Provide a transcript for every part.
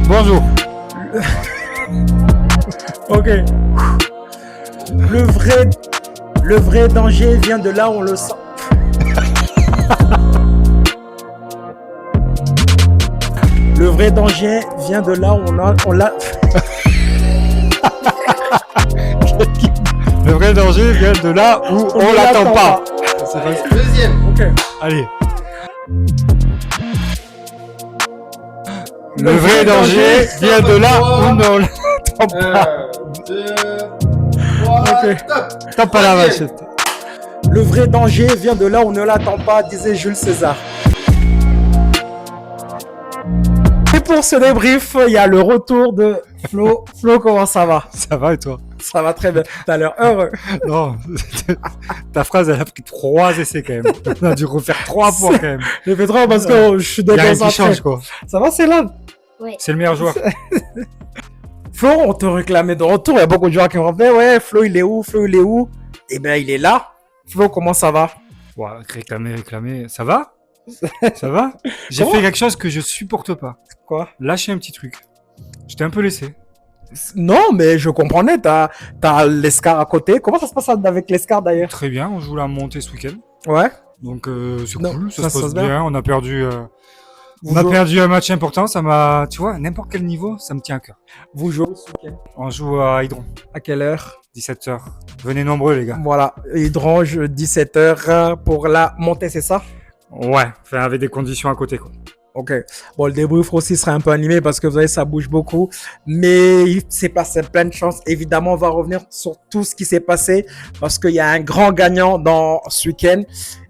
Bonjour. Ok. Le vrai danger vient de là où on le sent. Le vrai danger vient de là où on l'a. Le vrai danger vient de là où on l'attend pas. Deuxième. Ok. Allez. Le vrai danger vient de là où on l'attend pas. 1, 2, 3, Ok. top. Tape à la vachette. Le vrai danger vient de là où on ne l'attend pas, disait Jules César. Et pour ce débrief, il y a le retour de Flo. Flo, comment ça va? Ça va et toi? Ça va très bien. T'as l'air heureux. Non, ta phrase elle a pris 3 essais quand même. On a dû refaire 3 fois quand même. J'ai fait trop parce que je suis Il y a rien qui déconcentré. change quoi. Ça va, c'est là? C'est le meilleur joueur. Flo, on te réclamait de retour. Il y a beaucoup de joueurs qui me rappellent, ouais, Flo, il est où? Flo, il est où? Eh bien, il est là. Flo, comment ça va? Ouais, réclamer. Ça va? Ça va? J'ai Comment fait quelque chose que je supporte pas. Quoi? Lâcher un petit truc. Je t'ai un peu laissé. Non, mais je comprenais. T'as l'Escar à côté. Comment ça se passe avec l'Escar d'ailleurs? Très bien, on joue la montée ce week-end. Ouais. Donc c'est Non, cool, ça se passe bien. bien. On a perdu, Vous jouez- perdu un match important. Ça m'a, tu vois, n'importe quel niveau, ça me tient à cœur. Vous jouez ce week-end. On joue à Hydron, À quelle heure? 17h. Venez nombreux les gars. Voilà. Hydrange, 17h pour la montée, c'est ça? Ouais, enfin avec des conditions à côté quoi. Ok. Bon, le débrief aussi sera un peu animé parce que vous voyez, ça bouge beaucoup. Mais il s'est passé plein de choses. Évidemment, on va revenir sur tout ce qui s'est passé parce qu'il y a un grand gagnant dans ce week-end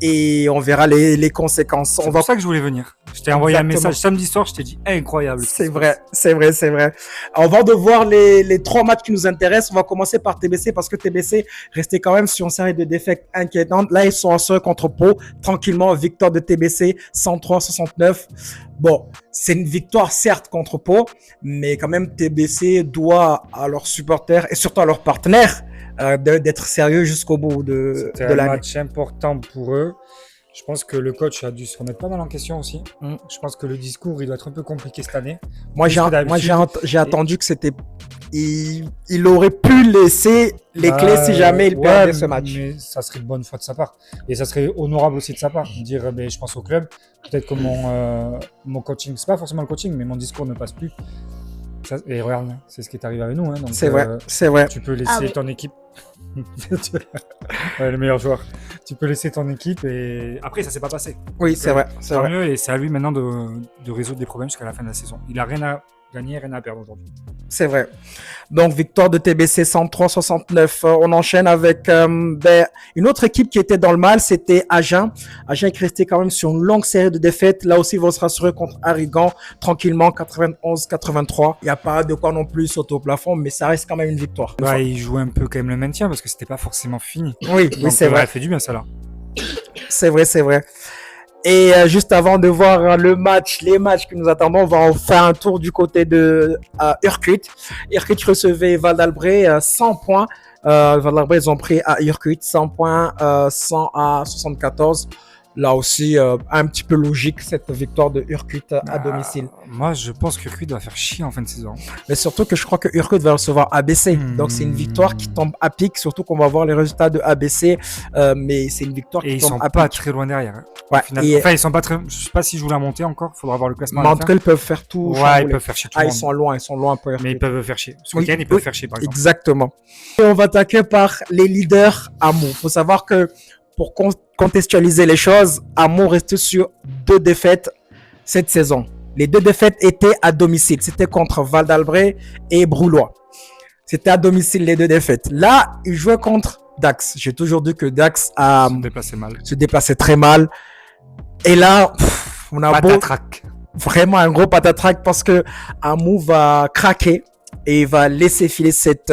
et on verra les conséquences. C'est On va pour ça que je voulais venir. Je t'ai envoyé un Exactement. message samedi soir, je t'ai dit incroyable. C'est vrai, c'est vrai, c'est vrai. Avant de voir les 3 matchs qui nous intéressent, on va commencer par TBC parce que TBC restait quand même sur une série de défaites inquiétantes. Là, ils sont en seul contre Pau. Tranquillement, victoire de TBC, 103-69. Bon, c'est une victoire certes contre Pau, mais quand même TBC doit à leurs supporters et surtout à leurs partenaires d'être sérieux jusqu'au bout de C'était un l'année. match important pour eux. Je pense que le coach a dû se remettre pas mal en question aussi. Mm. Je pense que le discours, il doit être un peu compliqué cette année. Moi, Plus que d'habitude. j'ai attendu que c'était. Il aurait pu laisser les clés si jamais il perdait ce match. Mais ça serait de bonne foi de sa part. Et ça serait honorable aussi de sa part. Dire, ben, je pense au club. Peut-être que mon coaching, c'est pas forcément le coaching, mais mon discours ne passe plus. Ça, et regarde, c'est ce qui est arrivé avec nous. Hein, donc, C'est vrai, c'est vrai. tu peux laisser ton équipe. Ouais, le meilleur joueur. Tu peux laisser ton équipe et après, ça s'est pas passé. Oui, c'est vrai, c'est Tant vrai. mieux, et c'est à lui maintenant de résoudre des problèmes jusqu'à la fin de la saison. Il a rien à gagner, rien à perdre aujourd'hui. C'est vrai. Donc, victoire de TBC 103-69. On enchaîne avec une autre équipe qui était dans le mal, c'était Agen. Agen qui restait quand même sur une longue série de défaites. Là aussi, ils vont se rassurer contre Arrigan, tranquillement, 91-83. Il n'y a pas de quoi non plus sauter au plafond, mais ça reste quand même une victoire. Ouais, il jouait un peu quand même le maintien parce que c'était pas forcément fini. Oui, Donc, c'est vrai. Elle fait du bien, ça là. C'est vrai, c'est vrai. Et juste avant de voir les matchs que nous attendons, on va en faire un tour du côté de Urquit. Urquit recevait Val d'Albret 100 points. Val d'Albret, ils ont pris à Urquit 100 points, 100 à 74. Là aussi, un petit peu logique cette victoire de Urquit à domicile. Moi, je pense que Urquit doit faire chier en fin de saison. Mais surtout que je crois que Urquit va recevoir ABC. Donc c'est une victoire qui tombe à pic, surtout qu'on va voir les résultats de ABC. Mais c'est une victoire Et qui ils tombe sont à pas pic. très loin derrière. Hein. Ouais, Au final, et- enfin, ils sont pas très. Je sais pas s'ils jouent la montée encore. Faudra voir le classement. Mais à en la tout fin. cas, ils peuvent faire tout. Ouais, chambouler. ils peuvent faire chier tout Ah, le ils monde. sont loin pour Mais ils peuvent faire chier. Ce Oui, week-end, ils peuvent oui, faire chier, par exemple. Exactement. Et on va attaquer par les leaders Amour. Faut savoir que pour contextualiser les choses, Amour restait sur 2 défaites cette saison. Les 2 défaites étaient à domicile. C'était contre Val d'Albret et Broulois. C'était à domicile les 2 défaites. Là, ils jouaient contre Dax. J'ai toujours dit que Dax Se déplacer mal. se déplaçait très mal. Et là, on a beau Patatrac. vraiment un gros patatrac parce que Amour va craquer et il va laisser filer cette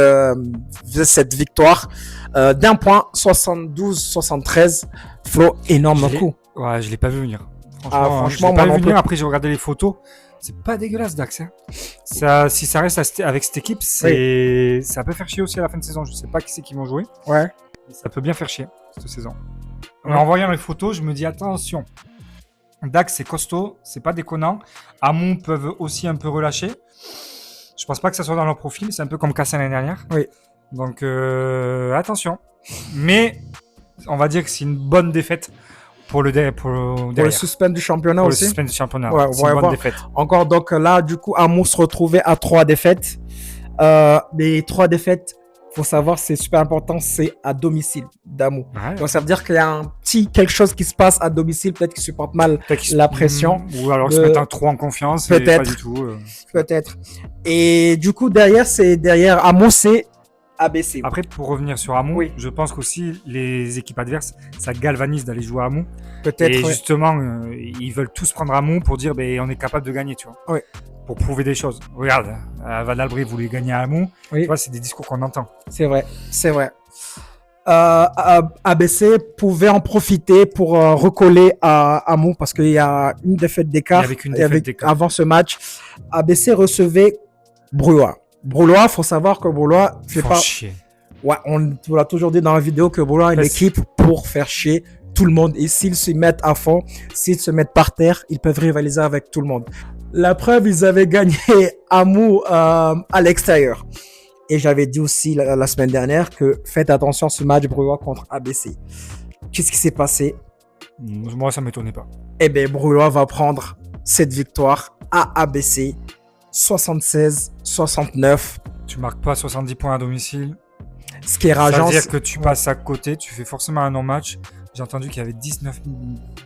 victoire d'un point, 72-73. Flo, énorme Je l'ai- coup. Ouais, je l'ai pas vu venir. Franchement, je l'ai moi pas non vu plus. venir. Après, j'ai regardé les photos. C'est pas dégueulasse, Dax. Hein. Ça, si ça reste avec cette équipe, ça peut faire chier aussi à la fin de saison. Je sais pas qui c'est qui vont jouer. Ouais. Ça peut bien faire chier cette saison. Ouais. En voyant les photos, je me dis attention. Dax, c'est costaud, c'est pas déconnant. Amon peuvent aussi un peu relâcher. Je pense pas que ça soit dans leur profil. C'est un peu comme Cassin l'année dernière. Oui. Donc, attention. Mais, on va dire que c'est une bonne défaite pour le derrière. Pour le suspense du championnat Pour le aussi. suspense du championnat. Ouais, on c'est va une bonne voir. défaite. Encore, donc là, du coup, Amos se retrouvait à 3 défaites. Les 3 défaites, faut savoir, c'est super important, c'est à domicile d'Amo. Ouais. Donc ça veut dire qu'il y a un petit quelque chose qui se passe à domicile, peut-être qu'ils supportent mal Peut-être qu'ils la pression. Ou alors qu'ils se mettent trop en confiance. Et Peut-être. pas du tout. Peut-être. Et du coup, derrière Amo, c'est ABC. Après, pour revenir sur Amon, Oui. je pense qu'aussi les équipes adverses, ça galvanise d'aller jouer à Amon. Peut-être. Et ouais. justement, ils veulent tous prendre Amon pour dire on est capable de gagner, tu vois. Oui. Pour prouver des choses. Regarde, Van Albrecht voulait gagner à Amon. Oui. Tu vois, c'est des discours qu'on entend. C'est vrai, c'est vrai. ABC pouvait en profiter pour recoller à Amo parce qu'il y a une défaite d'écart. Il y avait qu'une défaite d'écart. Avant ce match, ABC recevait Brulois. Brulois, faut savoir que Brulois fait Ils font pas. chier. Ouais, on l'a toujours dit dans la vidéo que Brulois a une Ouais, équipe pour faire chier tout le monde. Et s'ils se mettent à fond, s'ils se mettent par terre, ils peuvent rivaliser avec tout le monde. La preuve, ils avaient gagné Amo à l'extérieur. Et j'avais dit aussi la semaine dernière que faites attention à ce match Brulois contre ABC. Qu'est-ce qui s'est passé? Moi, ça ne m'étonnait pas. Eh bien, Brulois va prendre cette victoire à ABC 76-69. Tu marques pas 70 points à domicile. Ce qui est Ça rageant. veut dire que tu passes à côté, tu fais forcément un non-match. J'ai entendu qu'il y avait 19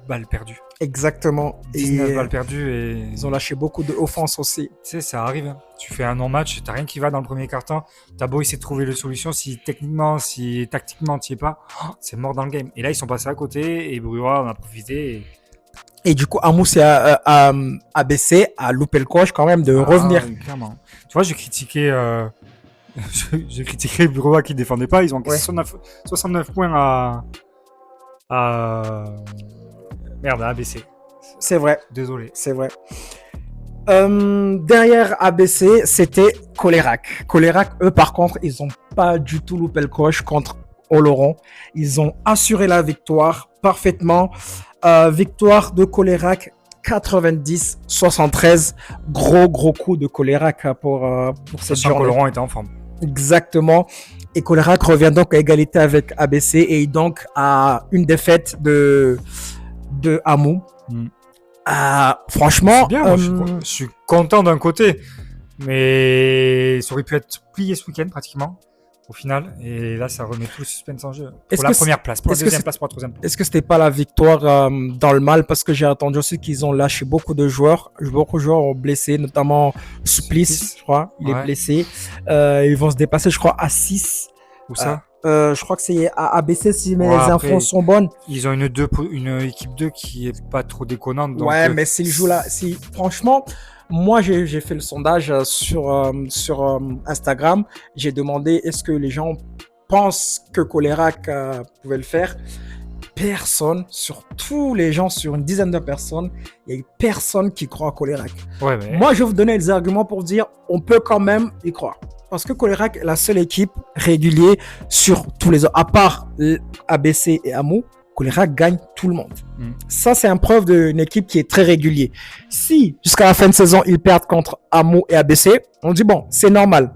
balles perdues. Exactement. 19 Et balles perdues et... ils ont lâché beaucoup d'offenses aussi. Tu sais, ça arrive. Hein. Tu fais un non-match, t'as rien qui va dans le premier quart-temps. T'as beau essayer de trouver la solution, si techniquement, si tactiquement, t'y es pas, c'est mort dans le game. Et là, ils sont passés à côté et Brulois en a profité. Et du coup, Amos et ABC a loupé le coche quand même de revenir. Clairement. Tu vois, j'ai critiqué... j'ai critiqué Brulois qui défendait pas. Ils ont encaissé 69 points Merde, à ABC. C'est vrai. Désolé. C'est vrai. Derrière ABC, c'était Colérac. Colérac, eux, par contre, ils n'ont pas du tout loupé le coche contre Oloron. Ils ont assuré la victoire parfaitement. Victoire de Colérac 90-73. Gros coup de Colérac pour cette Sachant que journée. Laurent était en forme. Exactement. Et Colérac revient donc à égalité avec ABC et donc à une défaite de Hamou. Franchement, C'est bien, moi, je suis content d'un côté, mais ça aurait pu être plié ce week-end pratiquement, au final. Et là, ça remet tout le suspense en jeu. Est-ce Pour la que première place, pour la est-ce que deuxième c'est- place, pour la troisième place. est-ce que c'était pas la victoire dans le mal? Parce que j'ai entendu aussi qu'ils ont lâché beaucoup de joueurs. Beaucoup de joueurs ont blessé, notamment Supplice, je crois. Il est Ouais. blessé. Ils vont se dépasser, je crois, à 6. Où ça Je crois que c'est à ABC si mes Ouais, infos après, sont bonnes. Ils ont une équipe 2 qui est pas trop déconnante. Donc, Ouais, mais s'ils jouent là, franchement, moi j'ai fait le sondage sur Instagram. J'ai demandé est-ce que les gens pensent que Colérac pouvait le faire. Personne, sur tous les gens, sur une dizaine de personnes, il n'y a eu personne qui croit à Colérac. ouais, mais Moi, je vais vous donner des arguments pour dire on peut quand même y croire. Parce que Colérac est la seule équipe régulière sur tous les autres. À part ABC et Hamou, Colérac gagne tout le monde. Mm. Ça, c'est une preuve d'une équipe qui est très régulière. Si, jusqu'à la fin de saison, ils perdent contre Hamou et ABC, on dit bon, c'est normal.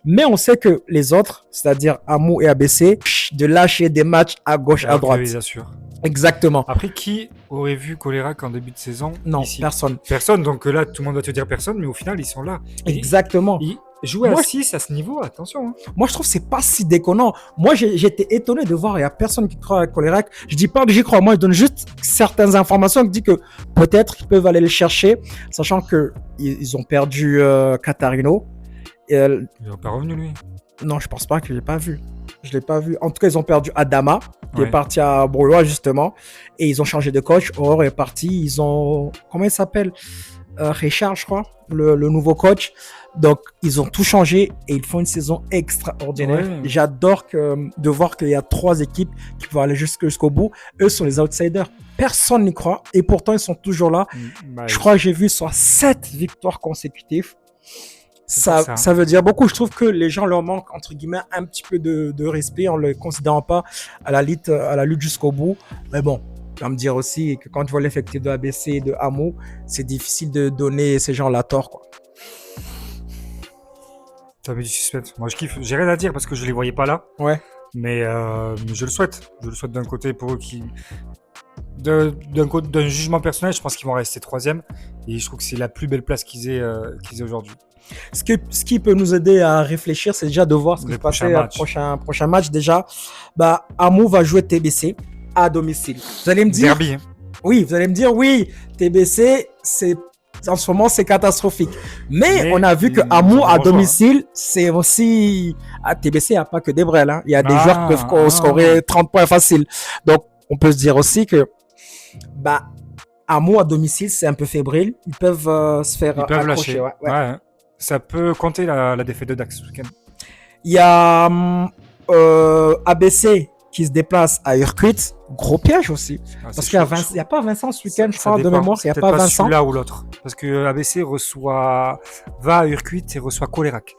Mais on sait que les autres, c'est-à-dire Hamou et ABC, de lâcher des matchs à gauche, à alors que droite. ils assurent. Exactement. Après, qui aurait vu Colérac en début de saison Non, ici personne. Personne. Donc là, tout le monde va te dire personne, mais au final, ils sont là. Et Exactement. jouer Moi, à 6 à ce niveau, attention. Hein. Moi, je trouve que c'est pas si déconnant. Moi, j'étais étonné de voir, il y a personne qui croit à Colérac. Je dis pas que j'y crois. Moi, je donne juste certaines informations qui disent que peut-être qu'ils peuvent aller le chercher, sachant que ils ont perdu Catarino. Et, Il n'est pas revenu, lui. non, je pense pas que je l'ai pas vu. Je l'ai pas vu. En tout cas, ils ont perdu Adama, qui Ouais. est parti à Brulois, justement. Et ils ont changé de coach. Aurore est parti. Ils ont, comment il s'appelle? Richard, je crois, le nouveau coach. Donc, ils ont tout changé et ils font une saison extraordinaire. Ouais. J'adore de voir qu'il y a 3 équipes qui vont aller jusqu'au bout. Eux sont les outsiders. Personne n'y croit et pourtant, ils sont toujours là. Bah, Je crois que j'ai vu soit 7 victoires consécutives. C'est ça. Ça veut dire beaucoup. Je trouve que les gens leur manquent, entre guillemets, un petit peu de respect en ne le considérant pas à la lutte jusqu'au bout. Mais bon, vas me dire aussi que quand tu vois l'effectif de ABC et de Amo, c'est difficile de donner ces gens-là tort, quoi. T'as mis du suspense. Moi, je kiffe. J'ai rien à dire parce que je les voyais pas là. Ouais. Mais je le souhaite. Je le souhaite d'un côté pour eux qui. D'un jugement personnel, je pense qu'ils vont rester troisième. Et je trouve que c'est la plus belle place qu'ils aient aujourd'hui. Ce qui peut nous aider à réfléchir, c'est déjà de voir ce qui Les se passer prochains prochain match. Déjà, bah, Amo va jouer TBC à domicile. Vous allez me dire, Derby. Hein. oui, vous allez me dire, oui, TBC, en ce moment, c'est catastrophique. Mais on a vu que Amo à domicile, c'est aussi, à TBC, il n'y a pas que des brels, hein. Il y a des joueurs qui peuvent scorer 30 points faciles. Donc, on peut se dire aussi que, bah, Amo à domicile, c'est un peu fébrile. Ils peuvent se faire accrocher. Lâcher. Ouais. Ouais. Ça peut compter la défaite de Dax ce week-end. Il y a ABC qui se déplace à Urquit. Gros piège aussi. Parce qu'il n'y a pas Vincent ce week-end, je crois, de mémoire. Il n'y a pas Vincent. Celui-là ou l'autre. Parce que ABC va à Urquit et reçoit Colérac.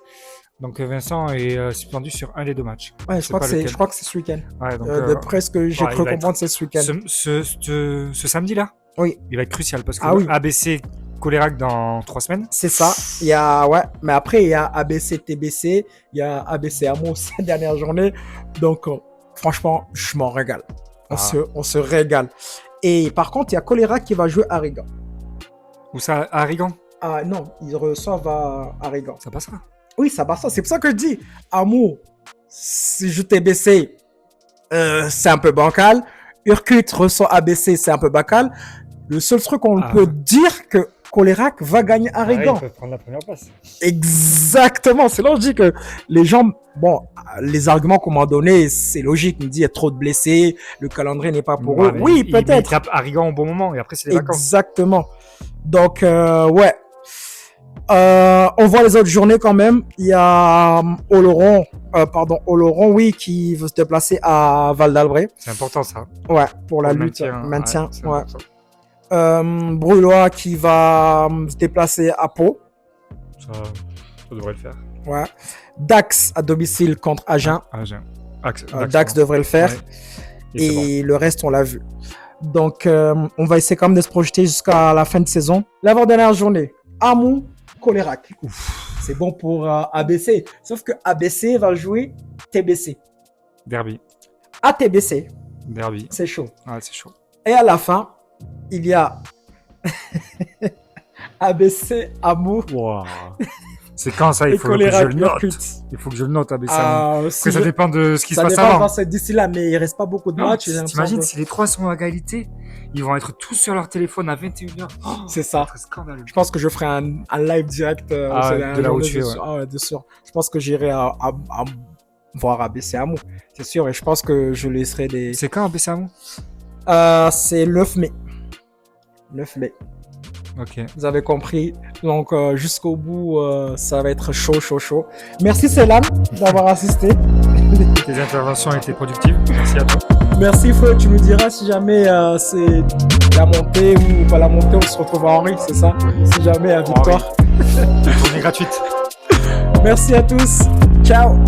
Donc Vincent est suspendu sur un des deux matchs. Ouais, je crois que c'est ce week-end. Ouais, donc, de près ce que j'ai cru comprendre, c'est ce week-end. Ce samedi-là, oui. Il va être crucial parce que oui. ABC Colérac dans 3 semaines. C'est ça. Il y a, ouais. Mais après, il y a ABC TBC, il y a ABC Amo ces dernières journées. Donc, franchement, je m'en régale. On se régale. Et par contre, il y a Colérac qui va jouer à Rigan. Où ça, à Rigan? Ah non, ils reçoivent à Rigan. Ça passera. Oui, ça passe. C'est pour ça que je dis, Amo, si je TBC, c'est un peu bancal. Urquit reçoit ABC, c'est un peu bancal. Le seul truc qu'on peut dire que Colérac va gagner à Rigan. Ils peuvent prendre la première place. Exactement. C'est là que je dis que les gens, bon, les arguments qu'on m'a donnés, c'est logique. Il me dit, il y a trop de blessés, le calendrier n'est pas pour eux. Oui, peut-être. Ils tapent à Rigan au bon moment et après, c'est les vacances. Exactement. Donc, ouais. On voit les autres journées quand même. Il y a Oloron, oui, qui veut se déplacer à Val d'Albret. C'est important ça. Ouais, pour la lutte, maintien. Ouais. Brulois qui va se déplacer à Pau. Ça devrait le faire. Ouais. Dax à domicile contre Agen. Dax devrait le faire. Ouais. Et le reste, on l'a vu. Donc, on va essayer quand même de se projeter jusqu'à la fin de saison. L'avant-dernière journée, Amo, Colérac. C'est bon pour ABC. Sauf que ABC va jouer TBC. Derby. À TBC. Derby. C'est chaud. Ah, c'est chaud. Et à la fin, il y a ABC, Amo. Wow. C'est quand ça? Il faut que je le note. Il faut que je le note, ABC. Après, ça dépend de ce qui se passe avant. Ça dépend d'ici là, mais il reste pas beaucoup de matchs. T'imagines si les trois sont à égalité, ils vont être tous sur leur téléphone à 21h. Oh, c'est ça. C'est scandaleux. Je pense que je ferai un live direct de là où tu es. Ouais, de sûr. Je pense que j'irai à voir ABC Amo. C'est sûr. Et je pense que je laisserai des. C'est quand ABC Amo? C'est 9 mai. 9 mai. Ok. Vous avez compris. Donc, jusqu'au bout, ça va être chaud. Merci, Célan, d'avoir assisté. Tes interventions étaient productives. Merci à toi. Merci, Feu. Tu nous diras si jamais c'est la montée ou pas la montée. On se retrouve à Henri, c'est ça? Si jamais à victoire. Journée gratuite. Merci à tous. Ciao.